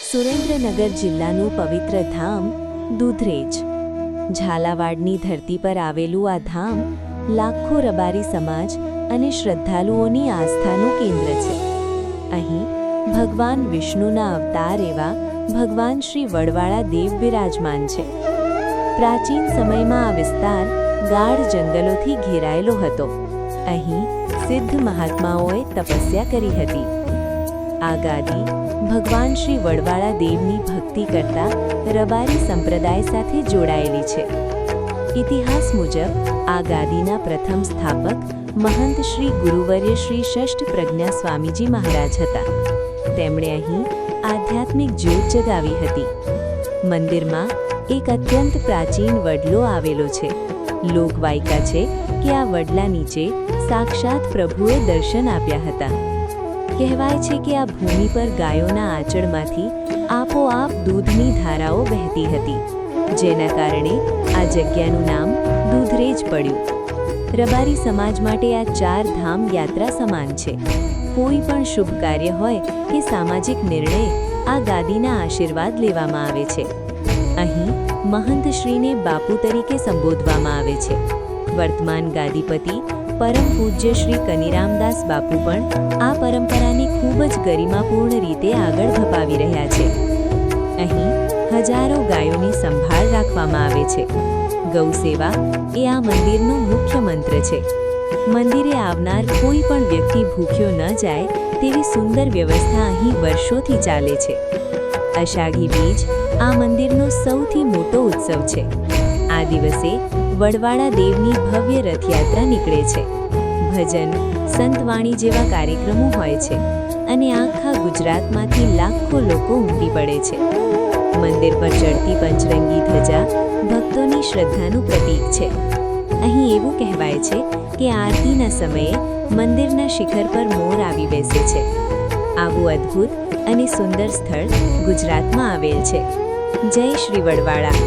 સુરેન્દ્રનગર જિલ્લાનું પવિત્ર ધામ દૂધરેજ. ઝાલાવાડની ધરતી પર આવેલું આ ધામ લાખો રબારી સમાજ અને શ્રદ્ધાળુઓની આસ્થાનું કેન્દ્ર છે. અહીં ભગવાન વિષ્ણુના અવતાર એવા ભગવાન શ્રી વડવાળા દેવ બિરાજમાન છે. પ્રાચીન સમયમાં આ વિસ્તાર ગાઢ જંગલોથી ઘેરાયેલો હતો. અહીં સિદ્ધ મહાત્માઓએ તપસ્યા કરી હતી. આ ગાદી ભગવાન શ્રી વડવાળા દેવની ભક્તિ કરતા રબારી સંપ્રદાય સાથે જોડાયેલી છે. ઇતિહાસ મુજબ આ ગાદીના પ્રથમ સ્થાપક મહંત શ્રી ગુરુવર્ય શ્રી ષષ્ઠ પ્રજ્ઞા સ્વામીજી મહારાજ હતા. તેમણે અહીં આધ્યાત્મિક જ્યોત જગાવી હતી. મંદિરમાં એક અત્યંત પ્રાચીન વડલો આવેલો છે. લોકવાયકા છે કે આ વડલા નીચે સાક્ષાત પ્રભુએ દર્શન આપ્યા હતા. કહેવાય છે કે આ ભૂમિ પર ગાયોના આંચળમાંથી આપોઆપ દૂધની ધારાઓ વહેતી હતી, જેના કારણે આ જગ્યાનું નામ દૂધરેજ પડ્યું. રબારી સમાજ માટે આ 4 ધામ યાત્રા સમાન છે. કોઈ પણ શુભ કાર્ય હોય કે સામાજિક નિર્ણય આ ગાદીના આશીર્વાદ લેવામાં આવે છે. અહીં મહંતશ્રીને બાપુ તરીકે સંબોધવામાં આવે છે. વર્તમાન ગાદીપતિ પરમ પૂજ્ય શ્રી કનીરામદાસ બાપુ પણ આ પરંપરાને ખૂબ જ ગરિમાપૂર્ણ રીતે આગળ ધપાવી રહ્યા છે. અહીં હજારો ગાયોની સંભાળ રાખવામાં આવે છે. ગૌ સેવા એ આ મંદિરનો મુખ્ય મંત્ર છે. મંદિરે આવનાર કોઈ પણ વ્યક્તિ ભૂખ્યો ન જાય તેવી સુંદર વ્યવસ્થા અહીં વર્ષોથી ચાલે છે. અષાઢી બીજ આ મંદિરનો સૌથી મોટો ઉત્સવ છે. આ દિવસે વડવાળા દેવની ભવ્ય રથયાત્રા નીકળે છે. ભજન, સંતવાણી જેવા કાર્યક્રમો હોય છે અને આખા ગુજરાતમાંથી લાખો લોકો ઉમટી પડે છે. મંદિર પર ચડતી પંચરંગી ધજા ભક્તોની શ્રદ્ધાનું પ્રતીક છે. અહીં એવું કહેવાય છે કે આરતીના સમયે મંદિરના શિખર પર મોર આવી બેસે છે. આવું અદ્ભુત અને સુંદર સ્થળ ગુજરાતમાં આવેલ છે. જય શ્રી વડવાળા.